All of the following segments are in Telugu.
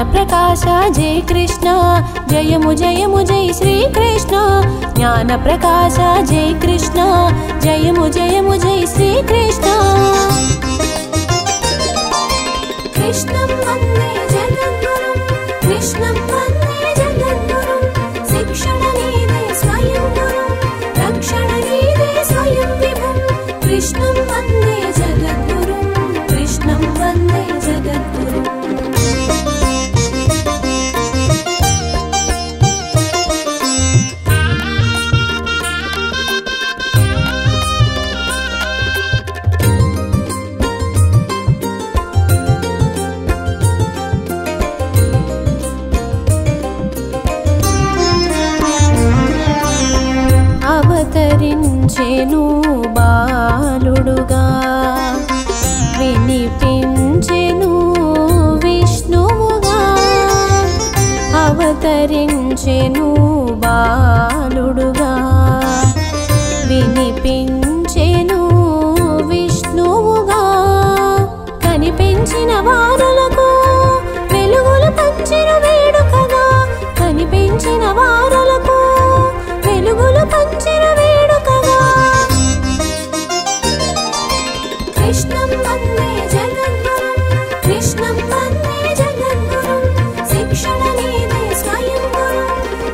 ప్రకాశ జయ కృష్ణ జయము జయము జయ శ్రీ కృష్ణ జ్ఞాన ప్రకాశ జయ కృష్ణ జయము జయము జయ శ్రీ కృష్ణ కృష్ణం వందే జగద్గురుం కృష్ణం వందే జగద్గురుం శిక్షణ నీదే స్వయం గురుం రక్షణ నీదే స్వయం విభుం కృష్ణం వందే జగద్గురుం కృష్ణం వందే జగద్గురుం అవతరించెను బాలుడుగా వినిపించెను విష్ణువుగా అవతరించెను బాలుడుగా వినిపించెను విష్ణువుగా కనిపించిన వారులకు వెలుగులు పంచిన వేడుకగా కనిపించిన వారులకు వెలుగులు పంచిన వేడుకగా కృష్ణం వందే జగద్గురుం కృష్ణం వందే జగద్గురుం శిక్షణ నీదే స్వయం గురుం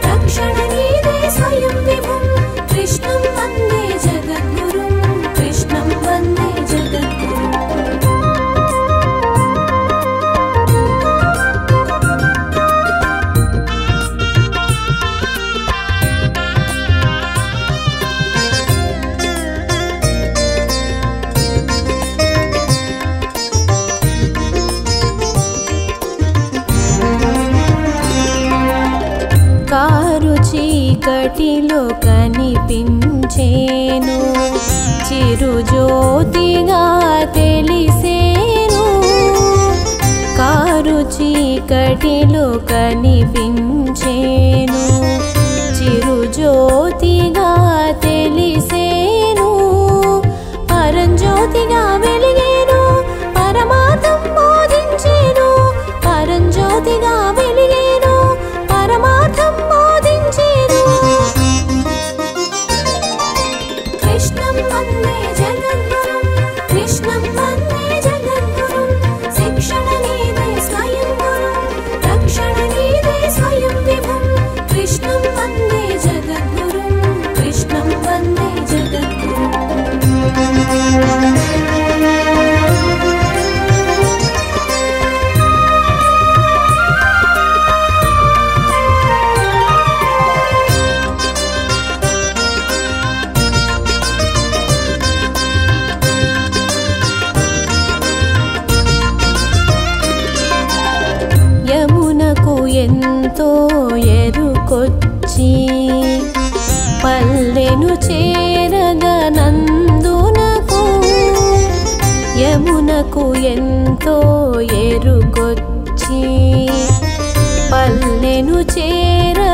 రక్షణ నీదే స్వయం విభుం కృష్ణం వందే జగద్గురుం కృష్ణం వందే జగద్గురుం కారు చీకటిలో కనిపించేను చిరుజ్యోతిగా తెలిసేను కారు చీకటిలో కనిపించేను చిరుజ్యోతిగా తెలిసేను పరంజ్యోతిగా వెలిగేను పరమార్థం బోధించేను పరంజ్యోతిగా వెలిగేను పరమార్థం బోధించేను కృష్ణం వందే జగద్గురుం కృష్ణం వందే జగద్గురుం శిక్షణ నీదే స్వయం గురుం రక్షణ నీదే స్వయం విభుం కృష్ణం వందే జగద్గురుం కృష్ణం వందే జగద్గురుం యమునకు ఎంతో ఎరుకొచ్చి పల్లెను చేరగనందునకు యమునకు ఎంతో ఎరుకొచ్చి పల్లెను చేరగనందునకు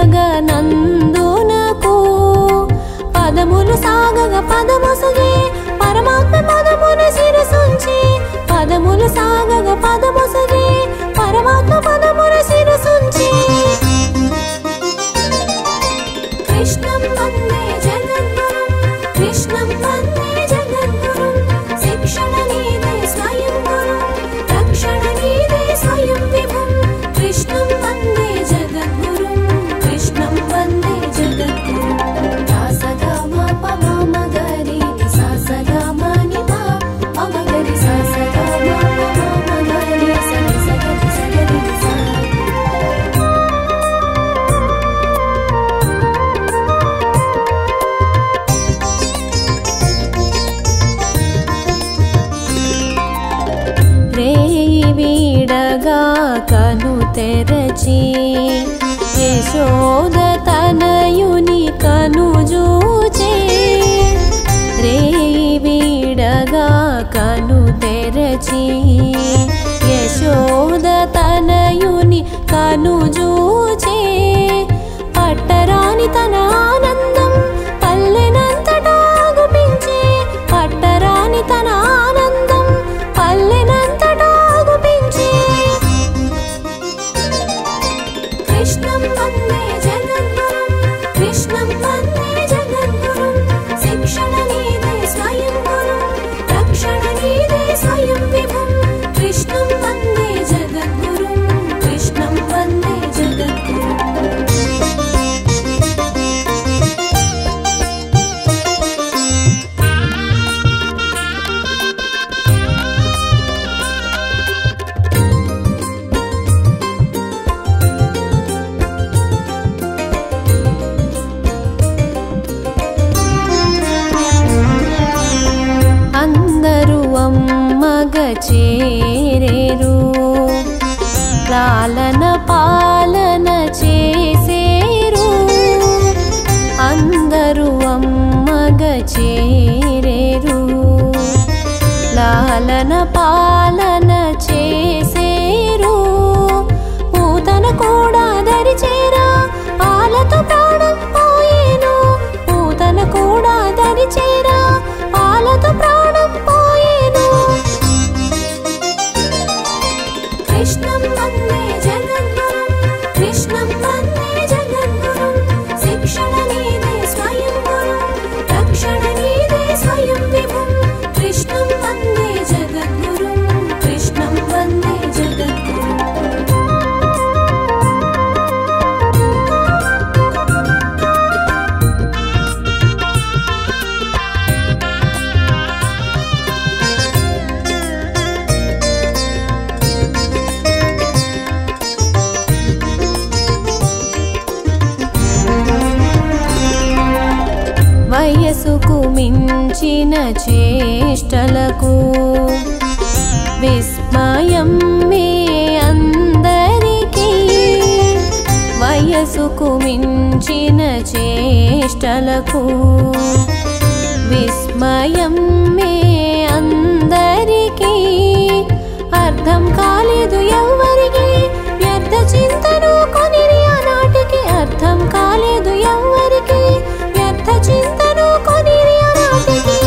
పదములు సాగగ పదమొసగే పరమాత్మ పదమును శిరసుంచి పదములు సాగగ పదమొసగే పరమాత్మ పదమును శిరసుంచి కృష్ణం వందే జగద్గురుం కృష్ణం వందే జగద్గురుం శిక్షణ నీదే స్వయం గురుం రక్షణ నీదే స్వయం విభుం కృష్ణం వందే జగద్గురుం కృష్ణం వందే జగద్గురుం సాసగా మా పమ మగరి సాసగా మని మా మగరి సాసగా మా పమ మగరి సని సగరి సగరి సా రేయి వీడగా కను తెరచి యశోద తనయుని కను జూచే రేయి వీడగా కను తెరచి యశోద తనయుని కను జూచే పట్టరాని తన ఆనందం పల్లెనంతటా గుపించే పట్టరాని తన ఆనందం పల్లెనంతటా గుపించే वन्दे जगद्गुरुं कृष्णं वन्दे जगद्गुरुं शिक्षणनीदे स्वयं गुरुं रक्षणनीदे स्वयं विभुं कृष्णं वन्दे जगद्गुरुं कृष्णं वन्दे जगद्गुरुं చేరేరు లాలన పాలన చేసేరు అందరూ అమ్మగ చేరేరు లాలన పాలన చేసేరు పూతన కూడా దరిచేరా పాలతో ప్రాణం పోయేను పూతన కూడా దరిచేరా పాలతో ప్రాణం పోయేను कृष्णं वन्दे जगद्गुरुं कृष्णं वन्दे जगद्गुरुं शिक्षणनीदे स्वयं गुरुं रक्षणनीदे स्वयं विभुं कृष्णं वन्दे जगद्गुरुं कृष्णं वन्दे जगद्गुरुं వయసుకు మించిన చేష్టలకు విస్మయం మే అందరికీ వయసుకు మించిన చేష్టలకు విస్మయం మే అందరికీ అర్థం కాలేదు ఎవ్వరికి వ్యర్థ చింతను కొనిరి ఆనాటికి అర్థం కాలేదు ఎవ్వరికి వ్యర్థ చింతను కొనిరి ఆనాటికి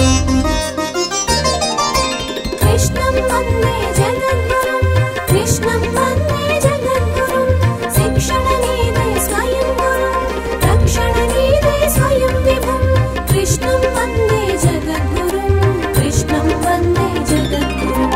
कृष्णं वन्दे जगद्गुरुं कृष्णं वन्दे जगद्गुरुं शिक्षणनीदे स्वयं गुरुं रक्षणनीदे स्वयं विभुं कृष्णं वन्दे जगद्गुरुं कृष्णं वन्दे जगद्गुरुं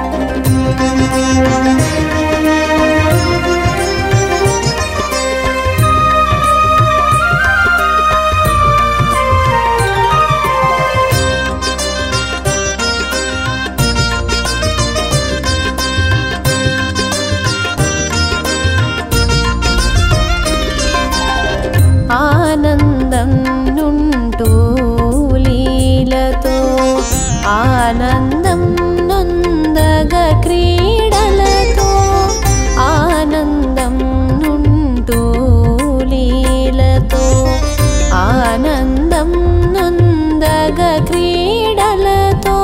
ఆనందం నుంటూ లీలతో ఆనందం నొందగ క్రీడలతో ఆనందం నుంటూ లీలతో ఆనందం నొందగ క్రీడలతో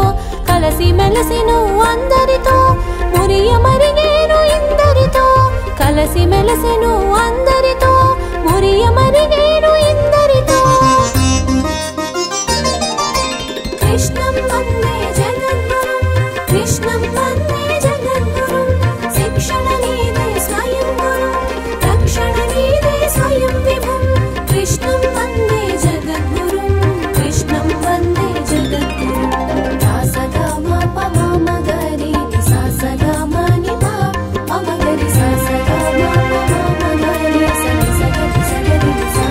కలసి మెలసి నువ్వు అందరితో మురియ మరిగేను ఇందరితో కలసి మెలసి నువ్వు అందరితో మురియ మరిగేను ఇందరితో कृष्णं वन्दे जगद्गुरुं कृष्णं वन्दे जगद्गुरुं शिक्षणनीदे स्वयं गुरुं रक्षणनीदे स्वयं विभुं कृष्णं वन्दे जगद्गुरुं कृष्णं वन्दे जगद्गुरुं सा ग म प म म ग रे सा स ग म नि प म म ग रे सा स ग म प म म ग रे सा नि स ग रि स ग रि सा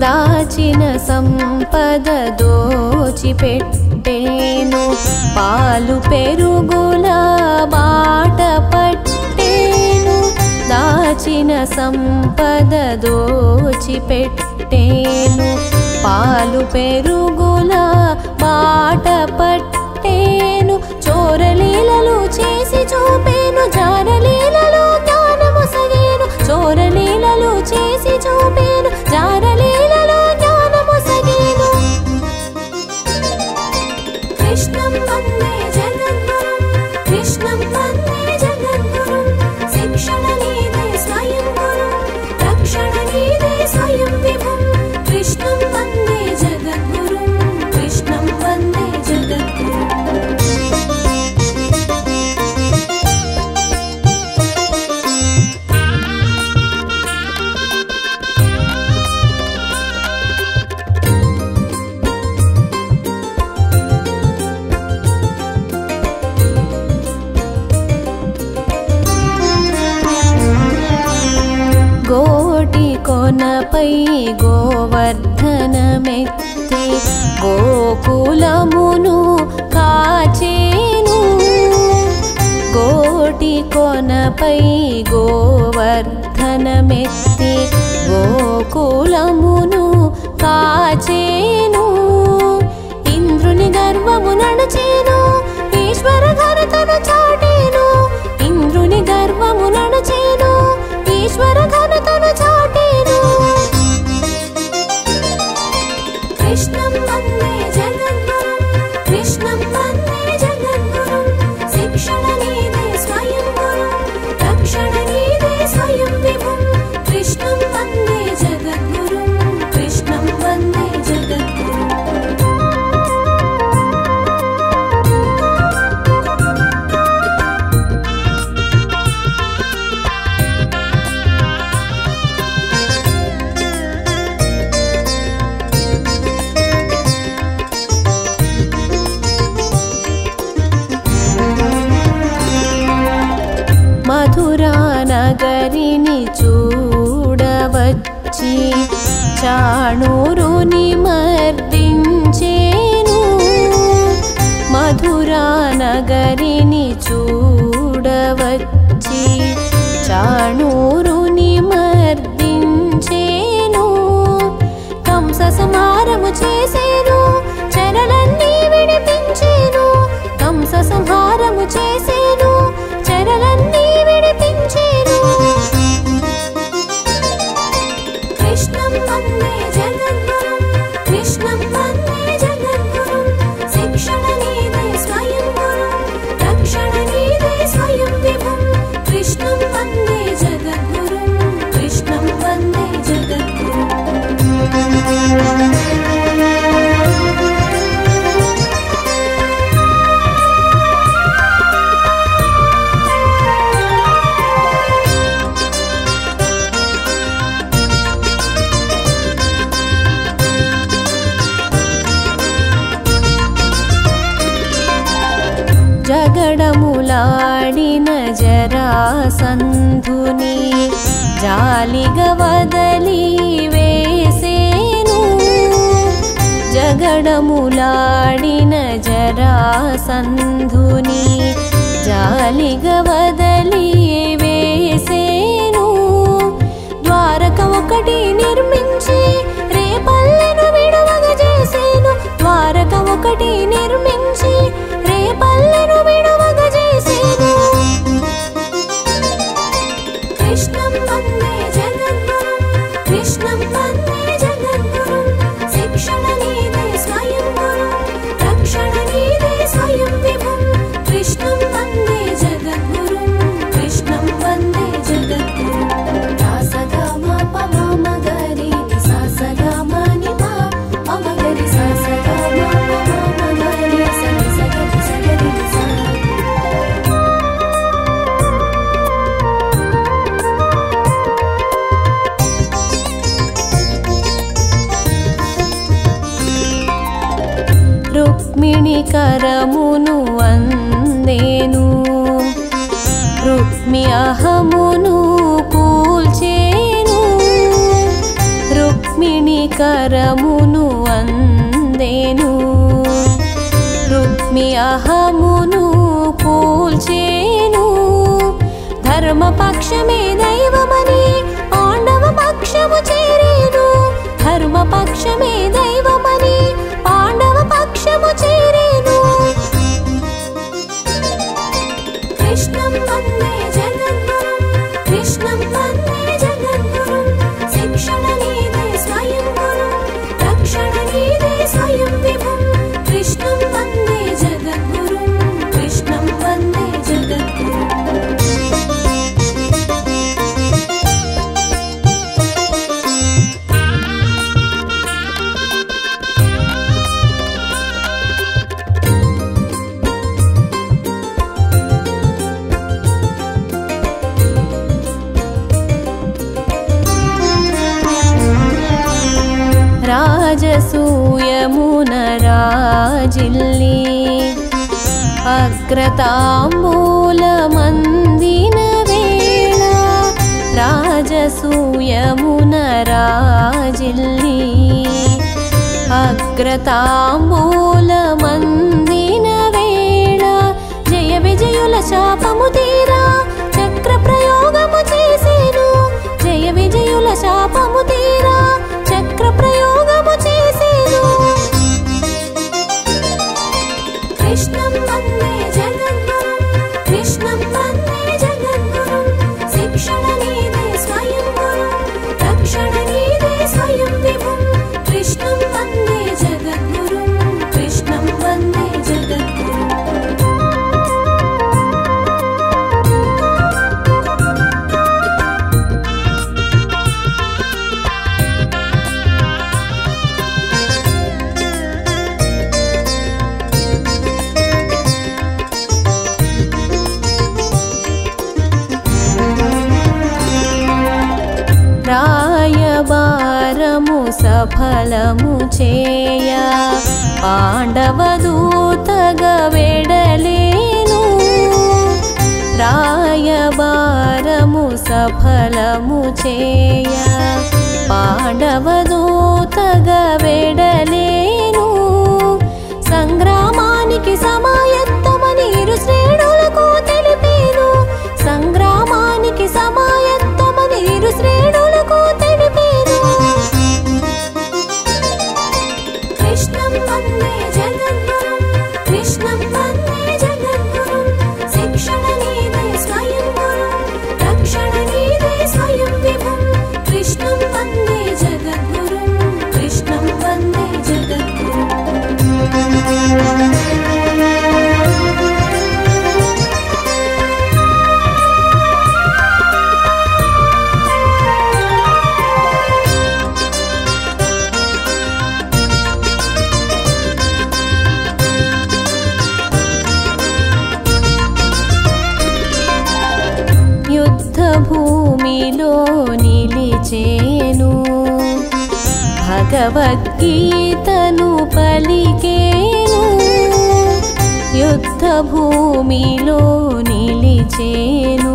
దాచిన సంపద దోచిపెట్టేను పాలు పెరుగుల బాట పట్టేను దాచిన సంపద దోచిపెట్టేను పాలు పెరుగుల బాట పట్టేను చోరలీలలు చేసి చూపేను జారలీలలో జ్ఞానము సగేను చోరలీలలు చేసి చూపేను జారలీలలో జ్ఞానము సగేను कृष्णं वन्दे जगद्गुरुं कृष्णं वन्दे जगद्गुरुं शिक्षणनीदे स्वयं गुरुं रक्षणनीदे स्वयं विभुं कृष्णं वन्दे जगद्गुरुं కొనపై గోవర్ధనమెత్తి గోకులమును కాచేను కోటి కొనపై గోవర్ధనమెత్తి గోకులమును కాచేను ఇంద్రుని గర్వము నడచేను ఈశ్వర ఘనతను చాటేను ఇంద్రుని గర్వము నడచేను ఈశ్వర ఘనతను చాటేను కృష్ణం వందే జగద్గురుం కృష్ణం వందే జగద్గురుం శిక్షణ నీదే స్వయం గురుం రక్షణ నీదే స్వయం విభుం కృష్ణం వందే జగద్గురుం కృష్ణం వందే జగద్గురుం మధురా నగరిని చూడవచ్చి చాణూరుని మర్దించేను మధురా నగరిని చూడవచ్చి చాణూరుని మర్దించేను కంస సంహారము చేసేను చెరలన్నీ విడిపించేను కంస సంహారము చేసేను చెరలన్నీ విడిపించేను కృష్ణం వందే జగద్గురుం కృష్ణం వందే జగద్గురుం శిక్షణ నీదే స్వయం గురుం రక్షణ నీదే స్వయం విభుం కృష్ణం వందే జగద్గురుం కృష్ణం వందే జగద్గురుం జగడములాడిన జరాసంధుని జాలిగా వదలి వేసేను జగడములాడిన జరాసంధుని జాలిగా వదలి వేసేను ద్వారక ఒకటి నిర్మించి రేపల్లెను విడువగ చేసేను ద్వారక ఒకటి నిర్మించి రేపల్లెను విడువగ చేసేను కృష్ణం వందే జగద్గురుం కృష్ణం వందే జగద్గురుం శిక్షణ నీదే స్వయం గురుం రక్షణ నీదే స్వయం విభుం కృష్ణం వందే జగద్గురుం కృష్ణం వందే జగద్గురుం సాసగా మా పమ మగరి సాసగా మని మా మగరి సాసగా మా పమ మగరి సని సగరి సగరి సా రుక్మిణి కరమును అందేను రుక్మి అహమును కూల్చేను రుక్మిణి కరమును అందేను రుక్మి అహమును కూల్చేను ధర్మపక్షమే దైవమని పాండవ పక్షము చేరేను ధర్మపక్షమే దైవమని పాండవ పక్షము చేరేను కృష్ణం వందే జగద్గురుం కృష్ణం వందే జగద్గురుం శిక్షణ నీదే స్వయం గురుం రక్షణ నీదే స్వయం విభుం కృష్ణం వందే జగద్గురుం కృష్ణం వందే జగద్గురుం రాజసూయమున రాజిల్లి అగ్రతాంబూలమందిన వేళ రాజసూయమున రాజిల్లి అగ్రతాంబూలమందిన వేళ జయ విజయుల శాపము తీరా చక్ర ప్రయోగము చేసేను జయ విజయుల శాపము తీరా చక్ర ప్రయోగము చేసేను కృష్ణం వందే జగద్గురుం కృష్ణం వందే జగద్గురుం శిక్షణ నీదే స్వయం గురుం రక్షణ నీదే స్వయం విభుం కృష్ణం వందే జగద్గురుం కృష్ణం వందే జగద్గురుం రాయబారము సఫలము చేయ పాండవదూతగా వెడలేను రాయబారము సఫలము చేయ పాండవదూతగా వెడలేను సంగ్రామానికి సమాయత్తమని ఇరు శ్రేణులకు తెలిపేను సంగ్రామానికి సమాయత్తమని ఇరు శ్రేణులకు తెలిపేను కృష్ణం వందే జగద్గురుం కృష్ణం వందే జగద్గురుం శిక్షణ నీదే స్వయం గురుం రక్షణ నీదే స్వయం విభుం కృష్ణం వందే జగద్గురుం కృష్ణం వందే జగద్గురుం యుద్ధభూమిలో నిలిచేను భగవద్గీతను పలికేను యుద్ధభూమిలో నిలిచేను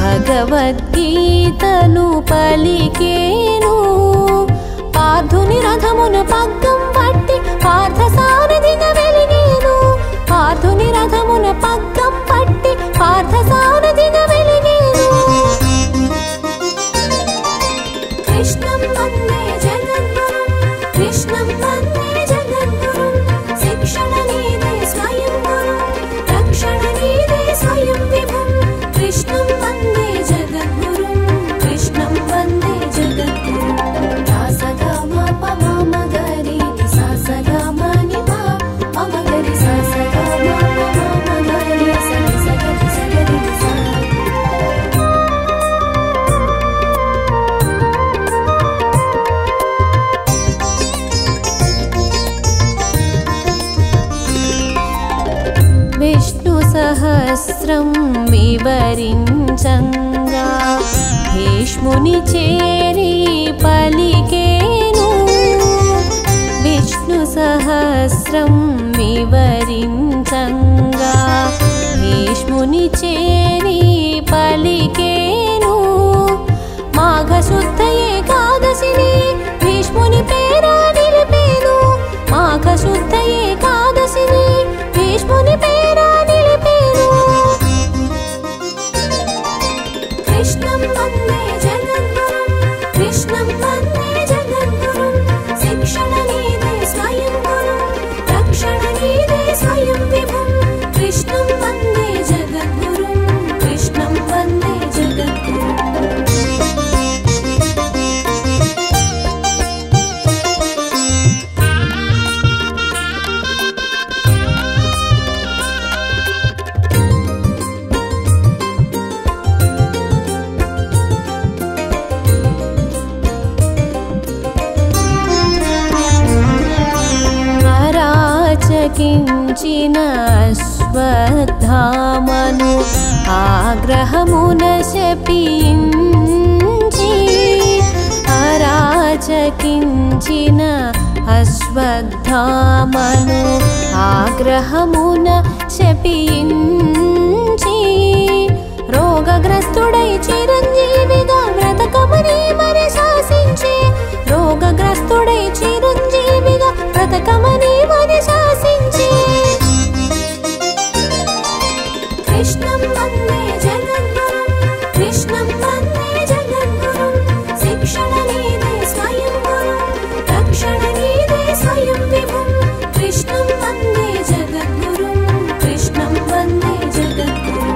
భగవద్గీతను పలికేను పార్థుని రథమున పగ్గం పట్టి పార్థసారథిగా వెలిగేను పార్థుని రథమున పగ్గం పట్టి పార్థసారథిగా వెలిగేను కృష్ణం వందే జగద్గురుం కృష్ణం వందే జగద్గురుం శిక్షణ నీదే స్వయం గురుం రక్షణ నీదే స్వయం విభుం కృష్ణం వందే జగద్గురుం కృష్ణం వందే జగద్గురుం సాసగా మా పమా మగరి సాసగా మని మా మగరి సాసగా మా పమా మగరి సరి సగరి సగరి సా విష్ణు సహస్రం వివరించంగా భీష్ముని చేరి పలికేను విష్ణు సహస్రం వివరించంగా భీష్ముని చేరి పలికేను మాఘశుద్ధ ఏకాదశిని భీష్ముని పేరా నిలిపేను మాఘశుద్ధ ఏకాదశిని భీష్ముని పేరా నిలిపేను కృష్ణం వందే జగద్గురుం కృష్ణం వందే జగద్గురుం శిక్షణ నీదే స్వయం గురుం రక్షణ నీదే స్వయం విభుం కృష్ణం వందే జగద్గురుం కృష్ణం వందే జగద్గురుం అరాచకించిన అశ్వత్థామను ఆగ్రహమున శపించి అరాచకించిన అశ్వత్థామను ఆగ్రహమున శపించి రోగగ్రస్తుడై చిరంజీవిగా వ్రతకమని మరి శాసించే రోగగ్రస్తుడై చిరంజీవిగా వ్రతకమని మరి శాసించే కృష్ణం వందే జగద్గురుం కృష్ణం వందే జగద్గురుం శిక్షణ నీదే స్వయం గురుం రక్షణ నీదే స్వయం విభుం కృష్ణం వందే జగద్గురుం కృష్ణం వందే జగద్గురుం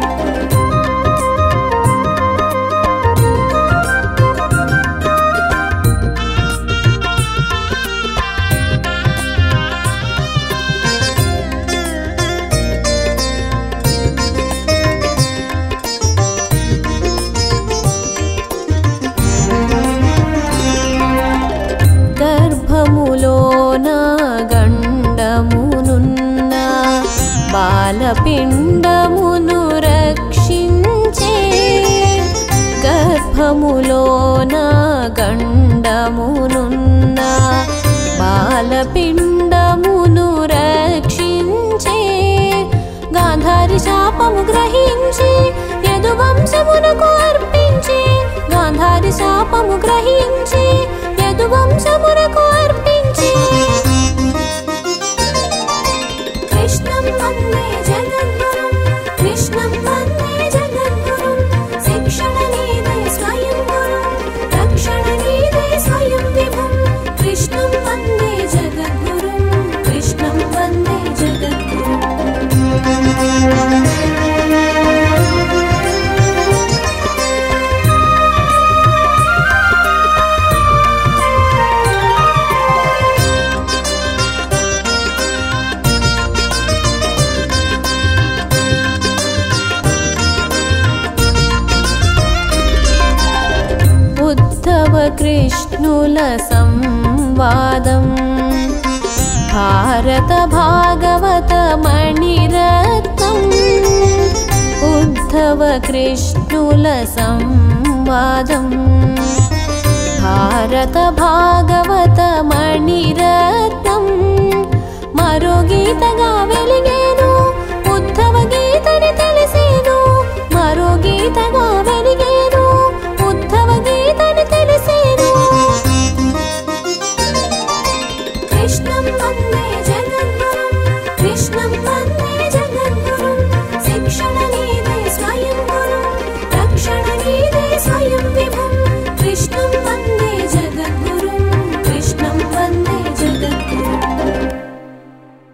గర్భములోన గండమునున్న బాలపిండమును రక్షించే గర్భములోన గండమునున్న బాలపిండమును రక్షించే గాంధారి శాపము గ్రహించి యదువంశమునకు అర్పించి గాంధారి శాపము గ్రహించి యదువంశమునకు అర్పించి కృష్ణం వందే జగద్గురుం కృష్ణం వందే జగద్గురుం శిక్షణ నీదే స్వయం గురుం రక్షణ నీదే స్వయం విభుం కృష్ణం వందే జగద్గురుం కృష్ణం వందే జగద్గురుం ఉద్ధవ కృష్ణుల సంవాదం భారత భాగవత మణిరత్నం ఉద్ధవ కృష్ణుల సంవాదం భారత భాగవత